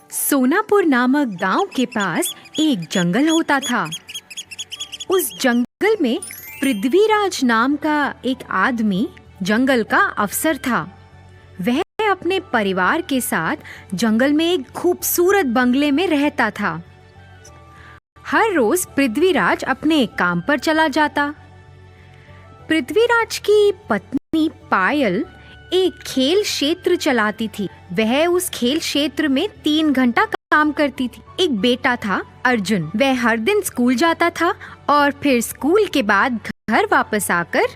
सोनापुर नामक गांव के पास एक जंगल होता था। उस जंगल में पृथ्वीराज नाम का एक आदमी जंगल का अफसर था। वह अपने परिवार के साथ जंगल में एक खूबसूरत बंगले में रहता था। हर रोज पृथ्वीराज अपने काम पर चला जाता। पृथ्वीराज की पत्नी पायल एक खेल क्षेत्र चलाती थी। वह उस खेल क्षेत्र में 3 घंटा काम करती थी। एक बेटा था अर्जुन। वह हर दिन स्कूल जाता था और फिर स्कूल के बाद घर वापस आकर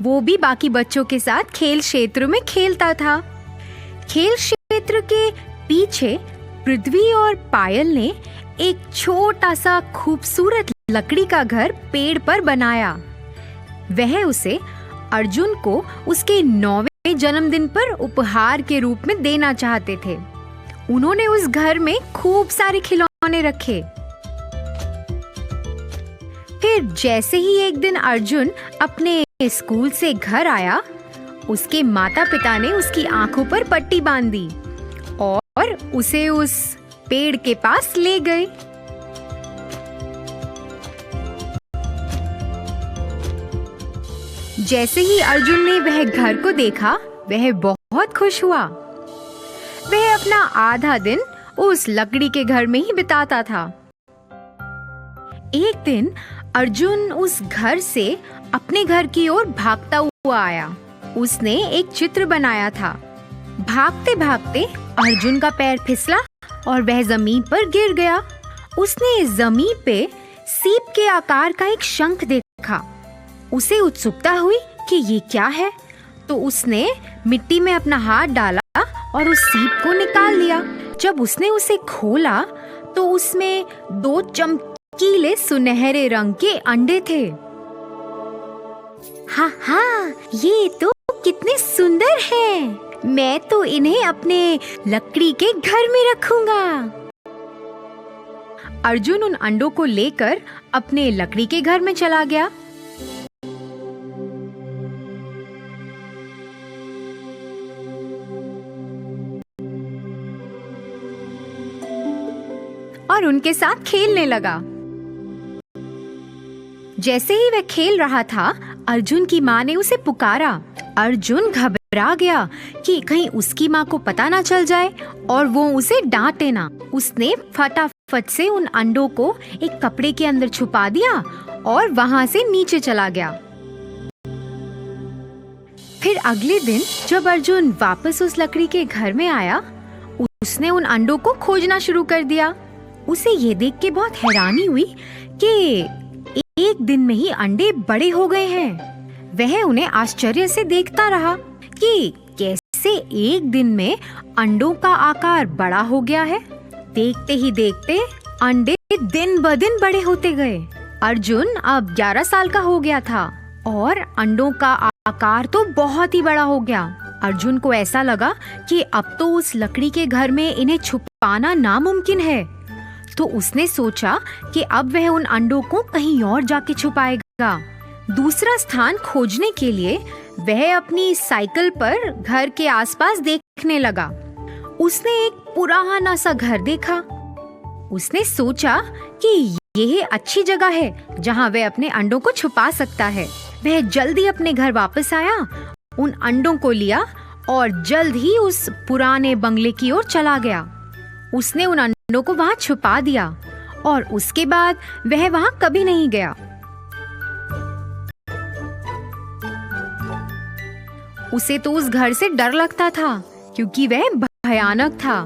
वो भी बाकी बच्चों के साथ खेल क्षेत्र में खेलता था। खेल क्षेत्र के पीछे पृथ्वी और पायल ने एक छोटा सा खूबसूरत लकड़ी का घर पेड़ पर बनाया। वह उसे अर्जुन को उसके 9वें जन्मदिन पर उपहार के रूप में देना चाहते थे। उन्होंने उस घर में खूब सारे खिलौने रखे। फिर जैसे ही एक दिन अर्जुन अपने स्कूल से घर आया, उसके माता पिता ने उसकी आंखों पर पट्टी बांध दी और उसे उस पेड़ के पास ले गए। जैसे ही अर्जुन ने वह घर को देखा, वह बहुत खुश हुआ। वह अपना आधा दिन उस लकड़ी के घर में ही बिताता था। एक दिन अर्जुन उस घर से अपने घर की ओर भागता हुआ आया। उसने एक चित्र बनाया था। भागते भागते अर्जुन का पैर फिसला और वह जमीन पर गिर गया। उसने जमीन पे सीप के आकार का एक शंख देखा। उसे उत्सुकता हुई कि ये क्या है, तो उसने मिट्टी में अपना हाथ डाला और उस सीप को निकाल लिया। जब उसने उसे खोला तो उसमें 2 चमकीले सुनहरे रंग के अंडे थे। हाँ, ये तो कितने सुंदर हैं। मैं तो इन्हें अपने लकड़ी के घर में रखूंगा। अर्जुन उन अंडों को लेकर अपने लकड़ी के घर में चला गया। और उनके साथ खेलने लगा। जैसे ही वह खेल रहा था, अर्जुन की माँ ने उसे पुकारा। अर्जुन घबरा गया कि कहीं उसकी माँ को पता ना चल जाए और वो उसे डांटे ना। उसने फटाफट से उन अंडों को एक कपड़े के अंदर छुपा दिया और वहाँ से नीचे चला गया। फिर अगले दिन जब अर्जुन वापस उस लकड़ी के घर में आया, उसने उन अंडों को खोजना शुरू कर दिया। उसे ये देख के बहुत हैरानी हुई कि एक दिन में ही अंडे बड़े हो गए हैं। वह उन्हें आश्चर्य से देखता रहा कि कैसे एक दिन में अंडों का आकार बड़ा हो गया है। देखते ही देखते अंडे दिन ब दिन बड़े होते गए। अर्जुन अब 11 साल का हो गया था और अंडों का आकार तो बहुत ही बड़ा हो गया। अर्जुन को ऐसा लगा कि अब तो उस लकड़ी के घर में इन्हें छुपाना नामुमकिन है। तो उसने सोचा कि अब वह उन अंडों को कहीं और जाके छुपाएगा। दूसरा स्थान खोजने के लिए वह अपनी साइकिल पर घर के आसपास देखने लगा। उसने एक पुराना सा घर देखा। उसने सोचा कि यह अच्छी जगह है जहां वह अपने अंडों को छुपा सकता है। वह जल्दी अपने घर वापस आया, उन अंडों को लिया और जल्द ही उस पुराने बंगले की ओर चला गया। उसने उन अंडों को वहां छुपा दिया और उसके बाद वह वहां कभी नहीं गया। उसे तो उस घर से डर लगता था क्योंकि वह भयानक था।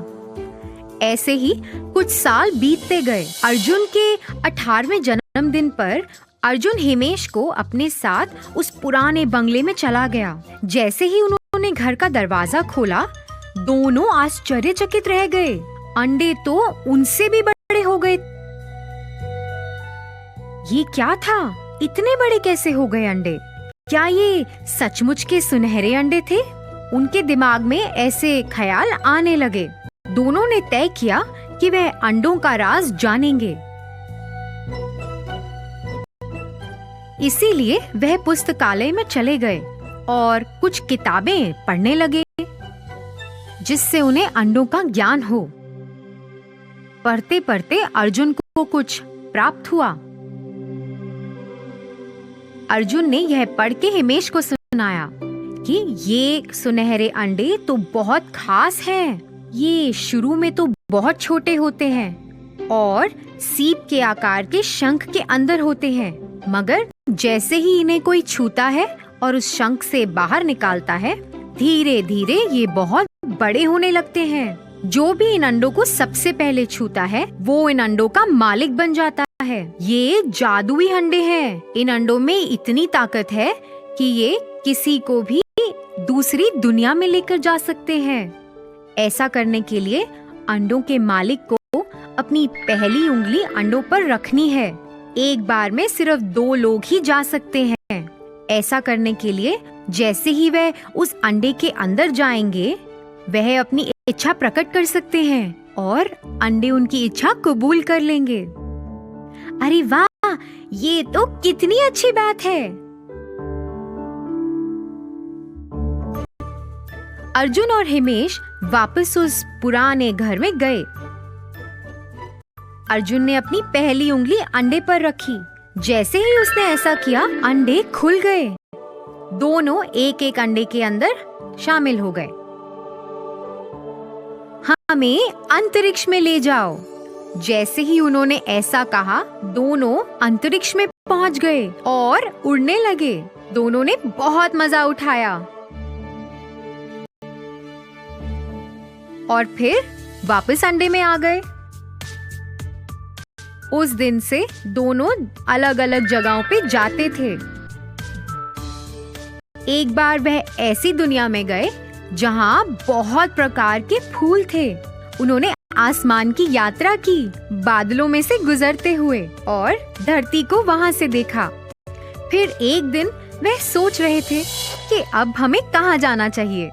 ऐसे ही कुछ साल बीतते गए। अर्जुन के 18वें जन्मदिन पर अर्जुन हिमेश को अपने साथ उस पुराने बंगले में चला गया। जैसे ही उन्होंने घर का दरवाजा खोला, दोनों आश्चर्यचकित रह गए। अंडे तो उनसे भी बड़े हो गए। ये क्या था? इतने बड़े कैसे हो गए अंडे? क्या ये सचमुच के सुनहरे अंडे थे? उनके दिमाग में ऐसे ख्याल आने लगे। दोनों ने तय किया कि वह अंडों का राज जानेंगे। इसीलिए वह पुस्तकालय में चले गए और कुछ किताबें पढ़ने लगे जिससे उन्हें अंडों का ज्ञान हो। पढ़ते पढ़ते अर्जुन को कुछ प्राप्त हुआ। अर्जुन ने यह पढ़ के हिमेश को सुनाया कि ये सुनहरे अंडे तो बहुत खास हैं। ये शुरू में तो बहुत छोटे होते हैं और सीप के आकार के शंख के अंदर होते हैं, मगर जैसे ही इन्हें कोई छूता है और उस शंख से बाहर निकालता है, धीरे धीरे ये बहुत बड़े होने लगते हैं। जो भी इन अंडों को सबसे पहले छूता है वो इन अंडों का मालिक बन जाता है। ये जादुई अंडे हैं। इन अंडों में इतनी ताकत है कि ये किसी को भी दूसरी दुनिया में लेकर जा सकते हैं। ऐसा करने के लिए अंडों के मालिक को अपनी पहली उंगली अंडों पर रखनी है। एक बार में सिर्फ 2 लोग ही जा सकते हैं। ऐसा करने के लिए जैसे ही वह उस अंडे के अंदर जाएंगे, वह अपनी इच्छा प्रकट कर सकते हैं और अंडे उनकी इच्छा कबूल कर लेंगे। अरे वाह, ये तो कितनी अच्छी बात है। अर्जुन और हिमेश वापस उस पुराने घर में गए। अर्जुन ने अपनी पहली उंगली अंडे पर रखी। जैसे ही उसने ऐसा किया, अंडे खुल गए। दोनों एक एक अंडे के अंदर शामिल हो गए। हमें अंतरिक्ष में ले जाओ। जैसे ही उन्होंने ऐसा कहा, दोनों अंतरिक्ष में पहुंच गए और उड़ने लगे। दोनों ने बहुत मजा उठाया और फिर वापस अंडे में आ गए। उस दिन से दोनों अलग अलग जगहों पे जाते थे। एक बार वह ऐसी दुनिया में गए जहाँ बहुत प्रकार के फूल थे। उन्होंने आसमान की यात्रा की, बादलों में से गुजरते हुए, और धरती को वहाँ से देखा। फिर एक दिन वह सोच रहे थे कि अब हमें कहाँ जाना चाहिए।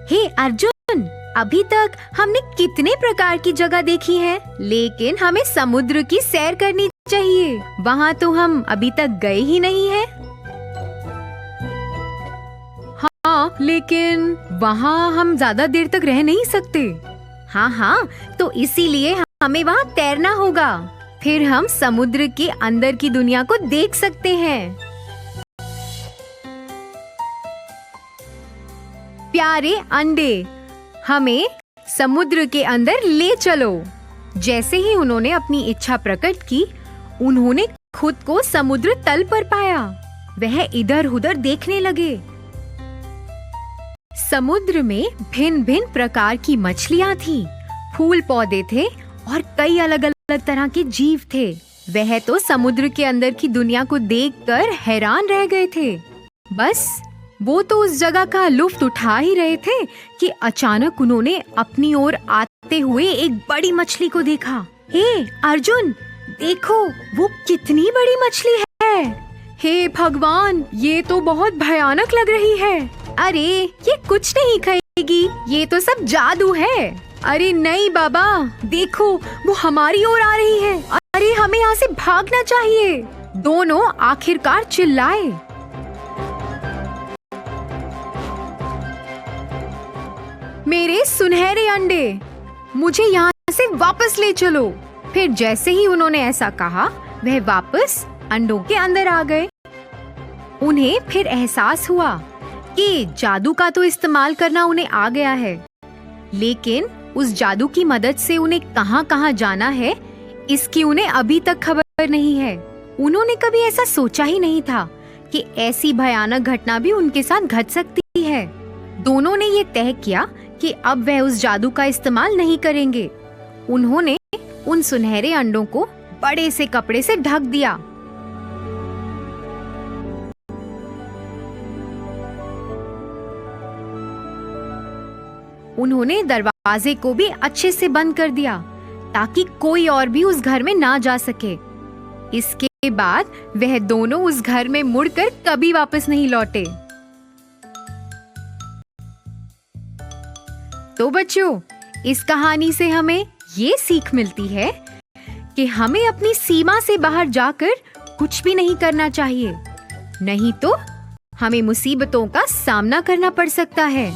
हे अर्जुन, अभी तक हमने कितने प्रकार की जगह देखी है, लेकिन हमें समुद्र की सैर करनी चाहिए। वहाँ तो हम अभी तक गए ही नहीं हैं। हाँ, लेकिन वहाँ हम ज्यादा देर तक रह नहीं सकते। हाँ, तो इसीलिए हमें वहाँ तैरना होगा। फिर हम समुद्र के अंदर की दुनिया को देख सकते हैं। प्यारे अंडे, हमें समुद्र के अंदर ले चलो। जैसे ही उन्होंने अपनी इच्छा प्रकट की, उन्होंने खुद को समुद्र तल पर पाया। वह इधर उधर देखने लगे। समुद्र में भिन्न भिन्न प्रकार की मछलियाँ थीं, फूल पौधे थे और कई अलग अलग तरह के जीव थे। वह तो समुद्र के अंदर की दुनिया को देखकर हैरान रह गए थे। बस वो तो उस जगह का लुत्फ उठा ही रहे थे कि अचानक उन्होंने अपनी ओर आते हुए एक बड़ी मछली को देखा। हे अर्जुन, देखो वो कितनी बड़ी मछली है। हे भगवान, ये तो बहुत भयानक लग रही है। अरे ये कुछ नहीं खाएगी, ये तो सब जादू है। अरे नहीं बाबा, देखो वो हमारी ओर आ रही है। अरे हमें यहाँ से भागना चाहिए। दोनों आखिरकार चिल्लाए। मेरे सुनहरे अंडे, मुझे यहाँ से वापस ले चलो। फिर जैसे ही उन्होंने ऐसा कहा, वह वापस अंडों के अंदर आ गए। उन्हें फिर एहसास हुआ कि जादू का तो इस्तेमाल करना उन्हें आ गया है, लेकिन उस जादू की मदद से उन्हें कहाँ कहाँ जाना है, इसकी उन्हें अभी तक खबर नहीं है। उन्होंने कभी ऐसा सोचा ही नहीं था कि ऐसी भयानक घटना भी उनके साथ घट सकती है। दोनों ने ये तय किया कि अब वह उस जादू का इस्तेमाल नहीं करेंगे। उन्होंने उन सुनहरे अंडों को बड़े से कपड़े से ढक दिया। उन्होंने दरवाजे को भी अच्छे से बंद कर दिया ताकि कोई और भी उस घर में ना जा सके। इसके बाद वह दोनों उस घर में मुड़कर कभी वापस नहीं लौटे। तो बच्चों, इस कहानी से हमें ये सीख मिलती है कि हमें अपनी सीमा से बाहर जाकर कुछ भी नहीं करना चाहिए, नहीं तो हमें मुसीबतों का सामना करना पड़ सकता है।